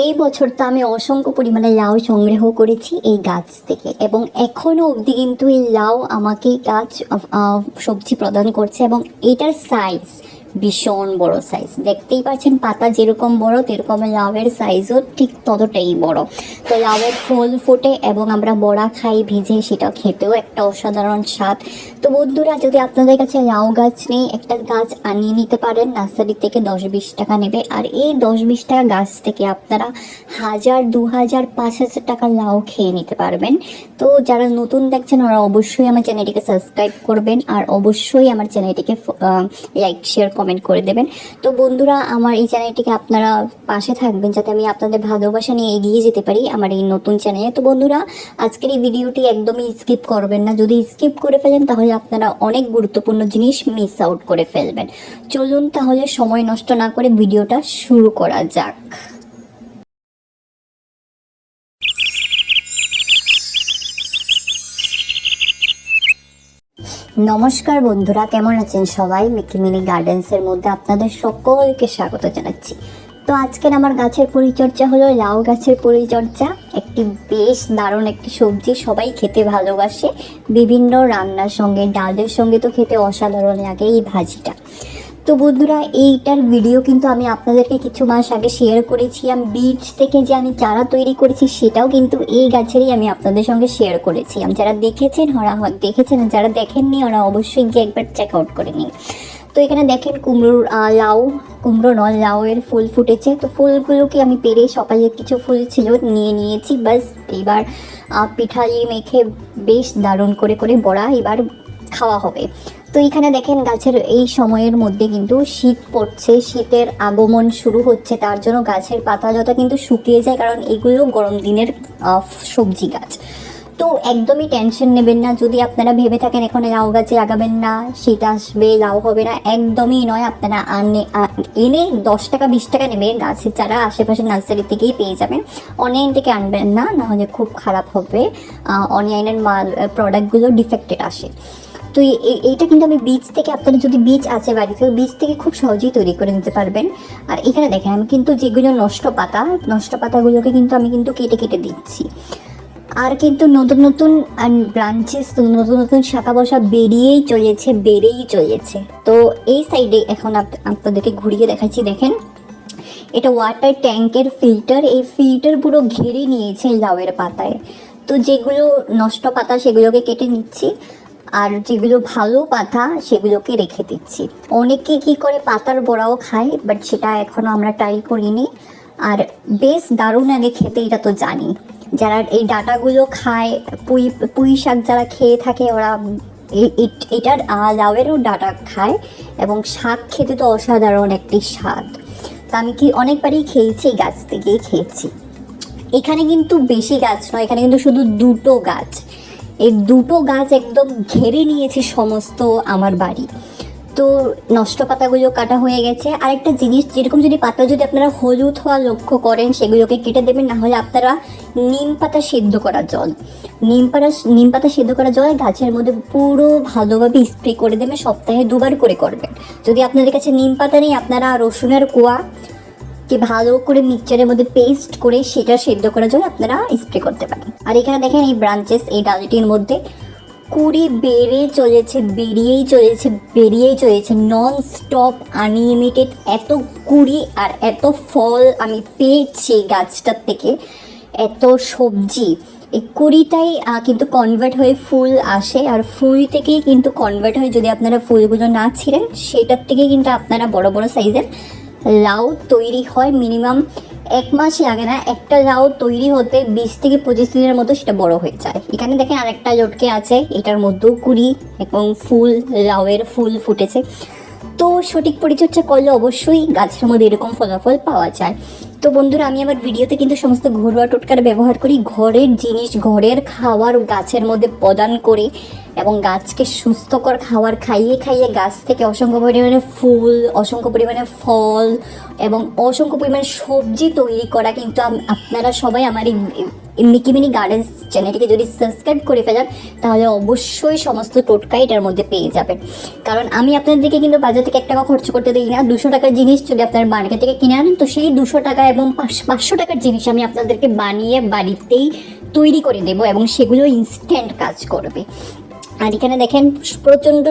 এই বছর তো আমি অসংখ্য পরিমাণে লাউ সংগ্রহ করেছি এই গাছ থেকে, এবং এখনও অবধি কিন্তু এই লাউ আমাকে গাছ সবজি প্রদান করছে। এবং এটার সাইজ ভীষণ বড় সাইজ, দেখতেই পাচ্ছেন পাতা যেরকম বড় তেরকম লাউয়ের সাইজও ঠিক ততটাই বড়। তো লাউয়ের ফুল ফোটে এবং আমরা বড়া খাই ভেজে, সেটা খেতেও একটা অসাধারণ স্বাদ। তো বন্ধুরা, যদি আপনাদের কাছে লাউ গাছ নেই, একটা গাছ আনিয়ে নিতে পারেন, নার্সারি থেকে 10-20 টাকা নেবে। আর এই 10-20 টাকা গাছ থেকে আপনারা 1000, 2000, 5000 টাকা লাউ খেয়ে নিতে পারবেন। তো যারা নতুন দেখছেন ওরা অবশ্যই আমার চ্যানেলটিকে সাবস্ক্রাইব করবেন, আর অবশ্যই আমার চ্যানেলটিকে লাইক, শেয়ার, কমেন্ট করে দেবেন। তো বন্ধুরা, আমার এই চ্যানেলটিকে আপনারা পাশে থাকবেন যাতে আমি আপনাদের ভালোবাসা নিয়ে এগিয়ে যেতে পারি আমার এই নতুন চ্যানেলে। তো বন্ধুরা, আজকের এই ভিডিওটি একদমই স্কিপ করবেন না। যদি স্কিপ করে ফেলেন তাহলে আপনারা অনেক গুরুত্বপূর্ণ জিনিস মিস আউট করে ফেলবেন। চলুন তাহলে সময় নষ্ট না করে ভিডিওটা শুরু করা যাক। নমস্কার বন্ধুরা, কেমন আছেন সবাই? মিনি গার্ডেন্সের মধ্যে আপনাদের সকলকে স্বাগত জানাচ্ছি। তো আজকের আমার গাছের পরিচর্যা হলো লাউ গাছের পরিচর্যা। একটি বেশ দারুণ একটি সবজি, সবাই খেতে ভালোবাসে, বিভিন্ন রান্নার সঙ্গে, ডালের সঙ্গে তো খেতে অসাধারণ লাগে এই ভাজিটা। তো বন্ধুরা, এইটার ভিডিও কিন্তু আমি আপনাদেরকে কিছু মাস আগে শেয়ার করেছিলাম। বীজ থেকে যে আমি চারা তৈরি করেছি সেটাও কিন্তু এই গাছেরই আমি আপনাদের সঙ্গে শেয়ার করেছিলাম। যারা দেখেছেন ওরা দেখেছেন, যারা দেখেননি ওরা অবশ্যই গিয়ে একবার চেক আউট করে নিন। তো এখানে দেখেন কুমড়ো নয়, লাউয়ের ফুল ফুটেছে। তো ফুলগুলোকে আমি পেরে, সকালে কিছু ফুল ছিল নিয়ে নিয়েছি। বাস এবার পিঠালি মেখে বেশ দারুণ করে করে বড়া এবার খাওয়া হবে। তো এখানে দেখেন গাছের এই সময়ের মধ্যে কিন্তু শীত পড়ছে, শীতের আগমন শুরু হচ্ছে, তার জন্য গাছের পাতালতা কিন্তু শুকিয়ে যায়, কারণ এগুলো গরম দিনের সবজি গাছ। তো একদমই টেনশন নেবেন না। যদি আপনারা ভেবে থাকেন এখন লাউ গাছে লাগাবেন না, শীত আসবে লাউ হবে না, একদমই নয়। আপনারা এনে 10 টাকা 20 টাকা নেবে গাছের চারা, আশেপাশে নার্সারি থেকেই পেয়ে যাবেন। অনলাইন থেকে আনবেন না, নাহলে খুব খারাপ হবে। অনলাইনের প্রোডাক্টগুলো ডিফেক্টেড আসে। তো এইটা কিন্তু আমি বীজ থেকে, আপনাদের যদি বীজ আছে বাড়িতে, বীজ থেকে খুব সহজেই তৈরি করে নিতে পারবেন। আর এখানে দেখেন আমি কিন্তু যেগুলো নষ্ট পাতাগুলোকে কিন্তু আমি কিন্তু কেটে কেটে দিচ্ছি। আর কিন্তু নতুন নতুন ব্রাঞ্চেস, নতুন নতুন শাখা বসা বেরিয়েই চলেছে। তো এই সাইডে এখন আপনাদেরকে ঘুরিয়ে দেখাচ্ছি। দেখেন, এটা ওয়াটার ট্যাঙ্কের ফিল্টার, এই ফিল্টার পুরো ঘিরে নিয়েছে লাউয়ের পাতায়। তো যেগুলো নষ্ট পাতা সেগুলোকে কেটে নিচ্ছি, আর যেগুলো ভালো পাতা সেগুলোকে রেখে দিচ্ছি। অনেকে কি করে পাতার বড়াও খায়, বাট সেটা এখনও আমরা ট্রাই করিনি। আর বেশ দারুণ আগে খেতে, এটা তো জানি। যারা এই ডাঁটাগুলো খায়, পুঁই শাক যারা খেয়ে থাকে ওরা এটার লাউয়েরও ডাঁটা খায়, এবং শাক খেতে তো অসাধারণ একটি স্বাদ। তা আমি অনেকবারই খেয়েছি, গাছ থেকেই খেয়েছি। এখানে কিন্তু বেশি গাছ নয়, এখানে কিন্তু শুধু 2টো গাছ। এই 2টো গাছ একদম ঘেরে নিয়েছে সমস্ত আমার বাড়ি। তো নষ্ট পাতাগুলো কাটা হয়ে গেছে। আরেকটা জিনিস, যেরকম যদি পাতা যদি আপনারা হলুদ হওয়া লক্ষ্য করেন সেগুলোকে কেটে দেবেন, না হলে আপনারা নিম পাতা সেদ্ধ করা জল গাছের মধ্যে পুরো ভালোভাবে স্প্রে করে দেবেন। সপ্তাহে 2বার করে করবেন। যদি আপনাদের কাছে নিম পাতা নেই, আপনারা রসুনের কোয়া কি ভালো করে মিক্সচারের মধ্যে পেস্ট করে সেটা সেদ্ধ করা জল আপনারা স্প্রে করতে পারেন। আর এখানে দেখেন এই ব্রাঞ্চেস, এই ডালটির মধ্যে কুড়ি বেরিয়েই চলেছে নন স্টপ, আনলিমিটেড। এত কুড়ি আর এত ফল আমি পেয়েছি গাছটার থেকে, এত সবজি। এই কুড়িটাই কিন্তু কনভার্ট হয়ে ফুল আসে, আর ফুল থেকেই কিন্তু কনভার্ট হয়ে, যদি আপনারা ফুলগুলো না ছিঁড়েন সেটার থেকে কিন্তু আপনারা বড় বড় সাইজের লাউ তৈরি হয়। মিনিমাম 1 মাস লাগে না একটা লাউ তৈরি হতে, 20 থেকে 25 দিনের মতো সেটা বড় হয়ে যায়। এখানে দেখেন আরেকটা লটকে আছে, এটার মধ্যেও কুড়ি এবং ফুল, লাউয়ের ফুল ফুটেছে। তো সঠিক পরিচর্যা করলে অবশ্যই গাছের মধ্যে এরকম ফলাফল পাওয়া যায়। তো বন্ধুরা, আমি আমার ভিডিওতে কিন্তু সমস্ত ঘরোয়া টোটকার ব্যবহার করি, ঘরের জিনিস, ঘরের খাবার গাছের মধ্যে প্রদান করি, এবং গাছকে সুস্থকর খাবার খাইয়ে গাছ থেকে অসংখ্য পরিমাণে ফুল, অসংখ্য পরিমাণে ফল এবং অসংখ্য পরিমাণে সবজি তৈরি করা। কিন্তু আপনারা সবাই আমার এই মিনি গার্ডেন্স চ্যানেলটিকে যদি সাবস্ক্রাইব করে ফেলেন তাহলে অবশ্যই সমস্ত টোটকা এটার মধ্যে পেয়ে যাবেন। কারণ আমি আপনাদেরকে কিন্তু বাজার থেকে 1 টাকা খরচ করতে দিই না। 200 টাকার জিনিস যদি আপনার মার্কেট থেকে কিনে আনেন, তো সেই 200 টাকায় এবং 500 টাকার জিনিস আমি আপনাদেরকে বানিয়ে বাড়িতেই তৈরি করে দেবো এবং সেগুলো ইনস্ট্যান্ট কাজ করবে। আর এখানে দেখেন প্রচণ্ড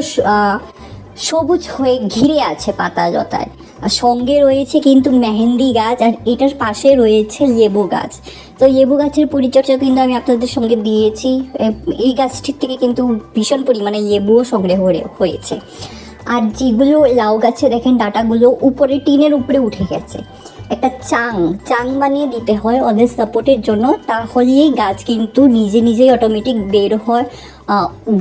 সবুজ হয়ে ঘিরে আছে পাতা লতায়, আর সঙ্গে রয়েছে কিন্তু মেহেন্দি গাছ, আর এটার পাশে রয়েছে লেবু গাছ। তো লেবু গাছের পরিচর্যা কিন্তু আমি আপনাদের সঙ্গে দিয়েছি। এই গাছটির থেকে কিন্তু ভীষণ পরিমাণে লেবুও সংগ্রহ হয়েছে। আর যেগুলো লাউ গাছে দেখেন ডাটাগুলো উপরে টিনের উপরে উঠে গেছে, একটা চাং বানিয়ে দিতে হয় ওদের সাপোর্টের জন্য, তাহলেই গাছ কিন্তু নিজে নিজেই অটোমেটিক বের হয়,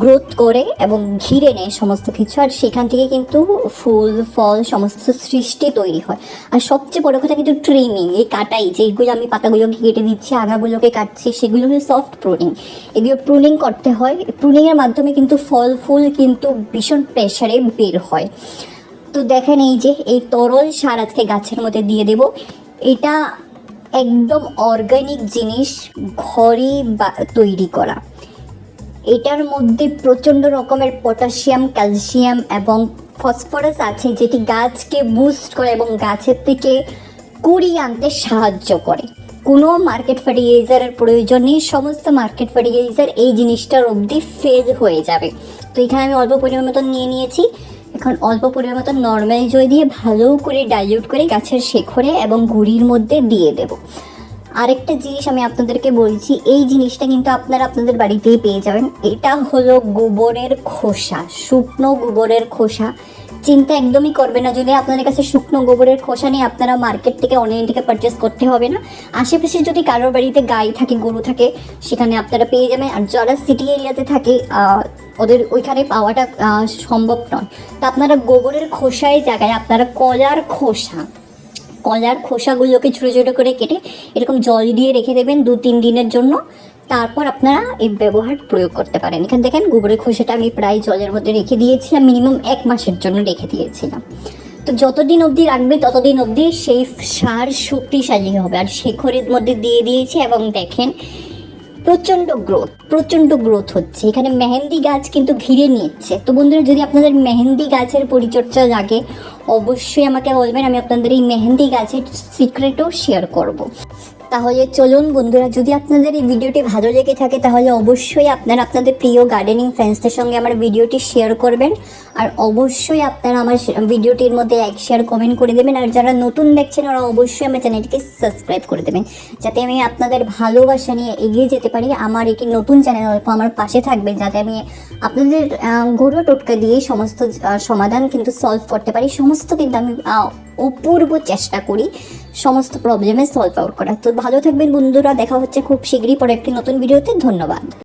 গ্রোথ করে এবং ঘিরে নেয় সমস্ত কিছু, আর সেখান থেকে কিন্তু ফুল ফল সমস্ত সৃষ্টি তৈরি হয়। আর সবচেয়ে বড় কথা কিন্তু ট্রিমিং, এই কাটাই যেগুলো আমি পাতাগুলোকে কেটে দিচ্ছি, আগাগুলোকে কাটছি, সেগুলো হলো সফট প্রুনিং। এগুলো প্রুনিং করতে হয়, প্রুনিংয়ের মাধ্যমে কিন্তু ফল ফুল কিন্তু ভীষণ প্রেশারে বের হয়। তো দেখেন এই যে এই তরল সার আজকে গাছের মধ্যে দিয়ে দেব। এটা একদম অর্গানিক জিনিস, ঘরে তৈরি করা। এটার মধ্যে প্রচণ্ড রকমের পটাশিয়াম, ক্যালসিয়াম এবং ফসফরাস আছে, যেটি গাছকে বুস্ট করে এবং গাছের থেকে কুড়ি আনতে সাহায্য করে। কোনো মার্কেট ফার্টিলাইজারের প্রয়োজন নেই, সমস্ত মার্কেট ফার্টিলাইজার এই জিনিসটার অবধি ফেল হয়ে যাবে। তো এখানে আমি অল্প পরিমাণ মতো নিয়েছি। এখন অল্প পরিমাণ মতো নর্মাল জল দিয়ে ভালো করে ডাইলিউট করে গাছের শেকড়ে এবং গুঁড়ির মধ্যে দিয়ে দেব। আরেকটা জিনিস আমি আপনাদেরকে বলছি, এই জিনিসটা কিন্তু আপনারা আপনাদের বাড়িতেই পেয়ে যাবেন। এটা হলো গোবরের খোসা, শুকনো গোবরের খোসা। চিন্তা একদমই করবে না যদি আপনাদের কাছে শুকনো গোবরের খোসা নিয়ে আপনারা মার্কেট থেকে অনলাইন থেকে পারচেস করতে হবে না। আশেপাশে যদি কারোর বাড়িতে গাই থাকে, গরু থাকে, সেখানে আপনারা পেয়ে যাবেন। আর যারা সিটি এরিয়াতে থাকে ওদের ওইখানে পাওয়াটা সম্ভব নয়। তো আপনারা গোবরের খোসায় জায়গায় আপনারা কলার খোসাগুলোকে ছোটো ছোটো করে কেটে এরকম জল দিয়ে রেখে দেবেন 2-3 দিনের জন্য। তারপর আপনারা এই ব্যবহার প্রয়োগ করতে পারেন। এখানে দেখেন গোবরের খোসাটা আমি প্রায় জলের মধ্যে রেখে দিয়েছিলাম, মিনিমাম 1 মাসের জন্য রেখে দিয়েছিলাম। তো যতদিন অবধি রাখবে ততদিন অবধি সেই সার শক্তিশালী হবে। আর শেকড়ের মধ্যে দিয়ে দিয়েছি এবং দেখেন প্রচণ্ড গ্রোথ হচ্ছে। এখানে মেহেন্দি গাছ কিন্তু ঘিরে নিচ্ছে। তো বন্ধুরা, যদি আপনাদের মেহেন্দি গাছের পরিচর্যা লাগে অবশ্যই আমাকে বলবেন, আমি আপনাদের এই মেহেন্দি গাছের সিক্রেটও শেয়ার করব। তাহলে চলুন বন্ধুরা, যদি আপনাদের এই ভিডিওটি ভালো লেগে থাকে তাহলে অবশ্যই আপনারা আপনাদের প্রিয় গার্ডেনিং ফ্রেন্ডসদের সঙ্গে আমার ভিডিওটি শেয়ার করবেন। আর অবশ্যই আপনারা আমার ভিডিওটির মধ্যে লাইক শেয়ার কমেন্ট করে দেবেন। আর যারা নতুন দেখছেন ওরা অবশ্যই আমার চ্যানেলটিকে সাবস্ক্রাইব করে দেবেন, যাতে আমি আপনাদের ভালোবাসা নিয়ে এগিয়ে যেতে পারি। আমার একটি নতুন চ্যানেল অল্প আমার পাশে থাকবে, যাতে আমি আপনাদের ঘরোয়া টোটকা দিয়ে সমস্ত সমাধান কিন্তু সলভ করতে পারি। সমস্ত কিন্তু আমি অপূর্ব চেষ্টা করি সমস্ত প্রবলেমে সলভ আউট করা। তো ভালো থাকবেন বন্ধুরা, দেখা হচ্ছে খুব শীঘ্রই পরে একটি নতুন ভিডিওতে। ধন্যবাদ।